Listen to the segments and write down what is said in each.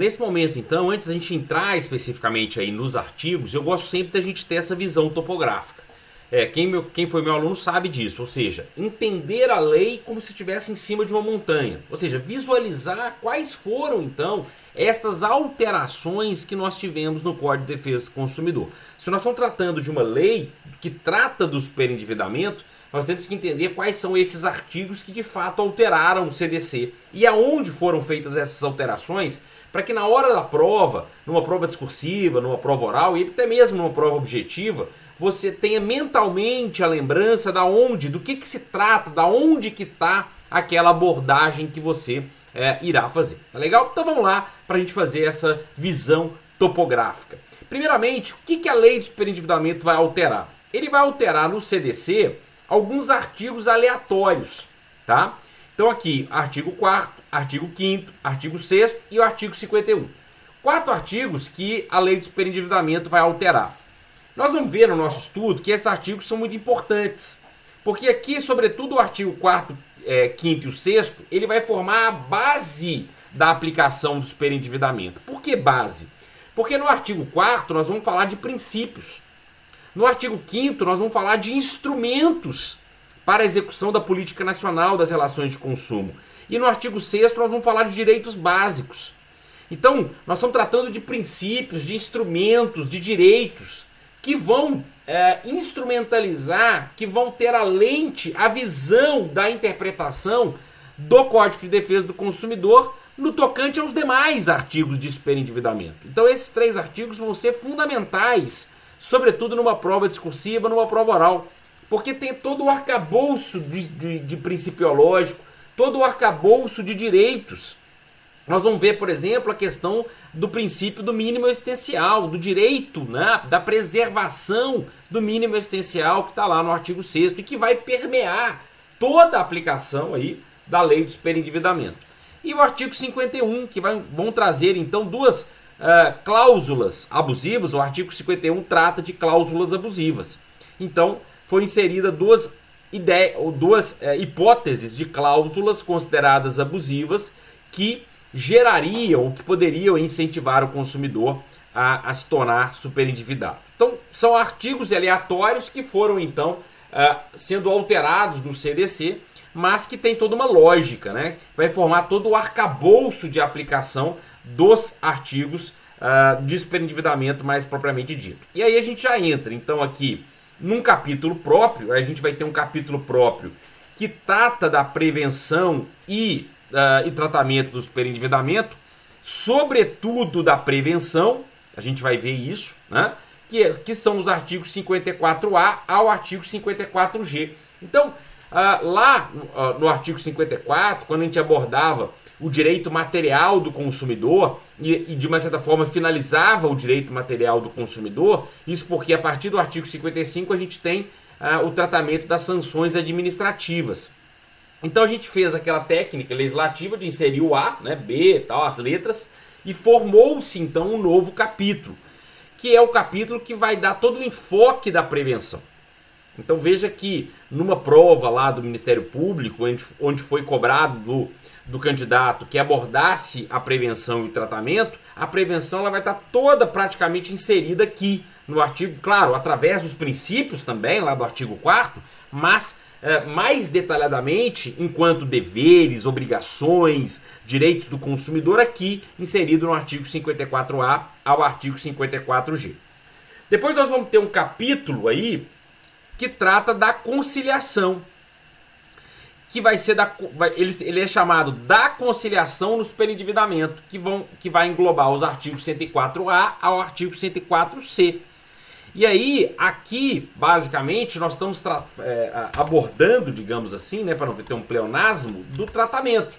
nesse momento então, antes da gente entrar especificamente aí nos artigos, eu gosto sempre da gente ter essa visão topográfica. Quem foi meu aluno sabe disso, ou seja, entender a lei como se estivesse em cima de uma montanha, ou seja, visualizar quais foram então estas alterações que nós tivemos no Código de Defesa do Consumidor. Se nós estamos tratando de uma lei que trata do superendividamento, nós temos que entender quais são esses artigos que de fato alteraram o CDC e aonde foram feitas essas alterações, para que na hora da prova, numa prova discursiva, numa prova oral e até mesmo numa prova objetiva, você tenha mentalmente a lembrança do que se trata, da onde que está aquela abordagem que você irá fazer. Tá legal? Então vamos lá para a gente fazer essa visão topográfica. Primeiramente, o que a lei do superendividamento vai alterar? Ele vai alterar no CDC alguns artigos aleatórios, tá? Então aqui, artigo 4º, artigo 5º, artigo 6º e o artigo 51. 4 artigos que a lei do superendividamento vai alterar. Nós vamos ver no nosso estudo que esses artigos são muito importantes, porque aqui, sobretudo o artigo 4º, 5º e o 6º, ele vai formar a base da aplicação do superendividamento. Por que base? Porque no artigo 4º nós vamos falar de princípios. No artigo 5º nós vamos falar de instrumentos para a execução da política nacional das relações de consumo. E no artigo 6º nós vamos falar de direitos básicos. Então, nós estamos tratando de princípios, de instrumentos, de direitos que vão instrumentalizar, que vão ter a lente, a visão da interpretação do Código de Defesa do Consumidor no tocante aos demais artigos de superendividamento. Então esses 3 artigos vão ser fundamentais, sobretudo numa prova discursiva, numa prova oral, porque tem todo o arcabouço de principiológico, todo o arcabouço de direitos. Nós vamos ver, por exemplo, a questão do princípio do mínimo existencial, do direito, né, da preservação do mínimo existencial que está lá no artigo 6º e que vai permear toda a aplicação aí da lei do superendividamento. E o artigo 51, que vão trazer então duas cláusulas abusivas. O artigo 51 trata de cláusulas abusivas. Então, foi inserida duas hipóteses de cláusulas consideradas abusivas que gerariam ou que poderiam incentivar o consumidor a se tornar superendividado. Então, são artigos aleatórios que foram então sendo alterados no CDC, mas que tem toda uma lógica, né? Vai formar todo o arcabouço de aplicação dos artigos de superendividamento mais propriamente dito. E aí a gente já entra então aqui num capítulo próprio. A gente vai ter um capítulo próprio que trata da prevenção e tratamento do superendividamento, sobretudo da prevenção. A gente vai ver isso, né? Que são os artigos 54A ao artigo 54G. Então, lá no artigo 54, quando a gente abordava o direito material do consumidor e de uma certa forma finalizava o direito material do consumidor, isso porque a partir do artigo 55 a gente tem o tratamento das sanções administrativas. Então a gente fez aquela técnica legislativa de inserir o A, né, B, tal, as letras, e formou-se então um novo capítulo, que é o capítulo que vai dar todo o enfoque da prevenção. Então veja que numa prova lá do Ministério Público, onde foi cobrado do candidato que abordasse a prevenção e o tratamento, a prevenção ela vai estar toda praticamente inserida aqui no artigo, claro, através dos princípios também, lá do artigo 4º, mas mais detalhadamente enquanto deveres, obrigações, direitos do consumidor aqui inserido no artigo 54A ao artigo 54G. Depois nós vamos ter um capítulo aí que trata da conciliação, que vai ser ele é chamado da conciliação no superendividamento, que vai englobar os artigos 104A ao artigo 104C. E aí, aqui, basicamente, nós estamos abordando, digamos assim, né, para não ter um pleonasmo, do tratamento.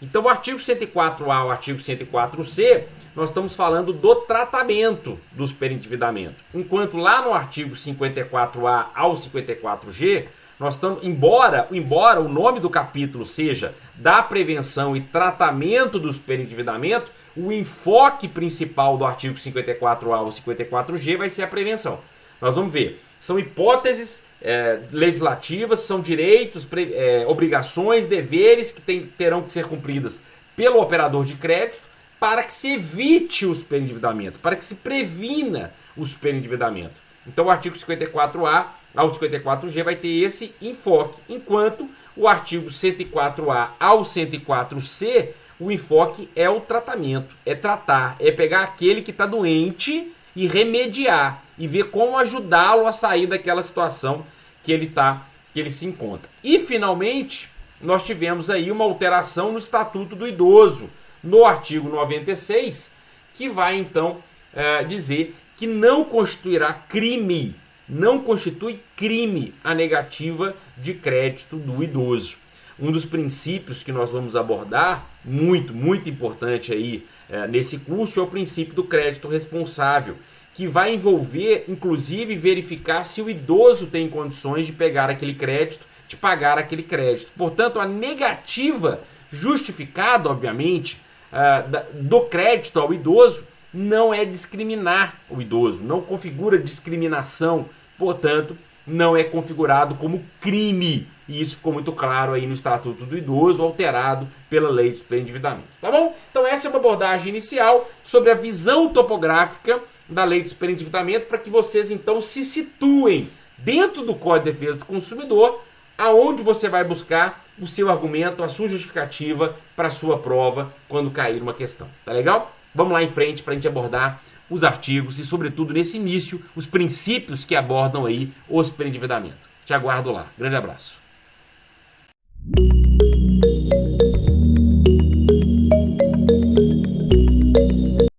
Então, o artigo 104A ao artigo 104C, nós estamos falando do tratamento do superendividamento. Enquanto lá no artigo 54A ao 54G, nós estamos, embora o nome do capítulo seja da prevenção e tratamento do superendividamento, o enfoque principal do artigo 54A ao 54G vai ser a prevenção. Nós vamos ver, são hipóteses legislativas, são direitos, obrigações, deveres que terão que ser cumpridas pelo operador de crédito para que se evite o superendividamento, para que se previna o superendividamento. Então o artigo 54A ao 54G vai ter esse enfoque, enquanto o artigo 104A ao 104C, o enfoque é o tratamento, é tratar, é pegar aquele que está doente e remediar, e ver como ajudá-lo a sair daquela situação que ele se encontra. E finalmente, nós tivemos aí uma alteração no Estatuto do Idoso, no artigo 96, que vai então dizer que não constituirá crime, não constitui crime a negativa de crédito do idoso. Um dos princípios que nós vamos abordar, muito importante aí nesse curso, é o princípio do crédito responsável, que vai envolver, inclusive, verificar se o idoso tem condições de pegar aquele crédito, de pagar aquele crédito. Portanto, a negativa justificada, obviamente, do crédito ao idoso não é discriminar o idoso, não configura discriminação, portanto, não é configurado como crime. E isso ficou muito claro aí no Estatuto do Idoso, alterado pela Lei do Superendividamento. Tá bom? Então essa é uma abordagem inicial sobre a visão topográfica da Lei do Superendividamento, para que vocês então se situem dentro do Código de Defesa do Consumidor, aonde você vai buscar o seu argumento, a sua justificativa para a sua prova quando cair uma questão. Tá legal? Vamos lá em frente para a gente abordar os artigos e, sobretudo, nesse início, os princípios que abordam aí o superendividamento. Te aguardo lá. Grande abraço.